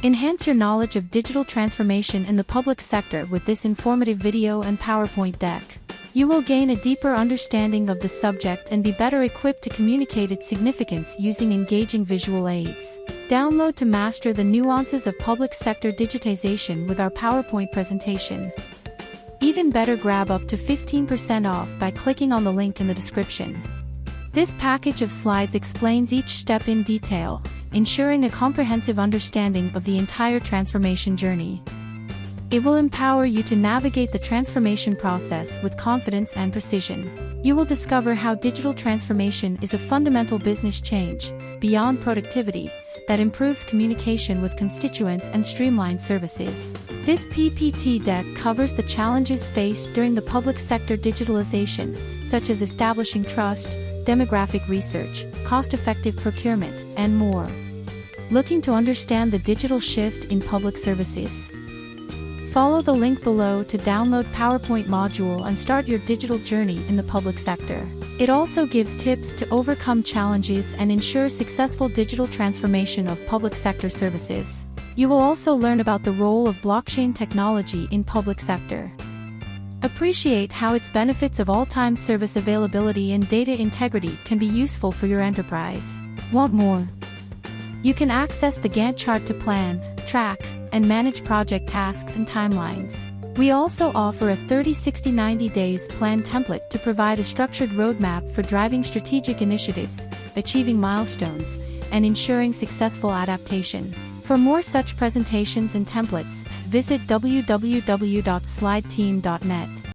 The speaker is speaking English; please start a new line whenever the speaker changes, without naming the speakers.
Enhance your knowledge of digital transformation in the public sector with this informative video and PowerPoint deck. You will gain a deeper understanding of the subject and be better equipped to communicate its significance using engaging visual aids. Download to master the nuances of public sector digitization with our PowerPoint presentation. Even better, grab up to 15% off by clicking on the link in the description. This package of slides explains each step in detail, ensuring a comprehensive understanding of the entire transformation journey. It will empower you to navigate the transformation process with confidence and precision. You will discover how digital transformation is a fundamental business change, beyond productivity, that improves communication with constituents and streamlines services. This PPT deck covers the challenges faced during the public sector digitalization, such as establishing trust, demographic research, cost-effective procurement, and more. Looking to understand the digital shift in public services? Follow the link below to download PowerPoint module and start your digital journey in the public sector. It also gives tips to overcome challenges and ensure successful digital transformation of public sector services. You will also learn about the role of blockchain technology in public sector. Appreciate how its benefits of all-time service availability and data integrity can be useful for your enterprise. Want more? You can access the Gantt chart to plan, track, and manage project tasks and timelines. We also offer a 30, 60, 90 days plan template to provide a structured roadmap for driving strategic initiatives, achieving milestones, and ensuring successful adaptation. For more such presentations and templates, visit www.slideteam.net.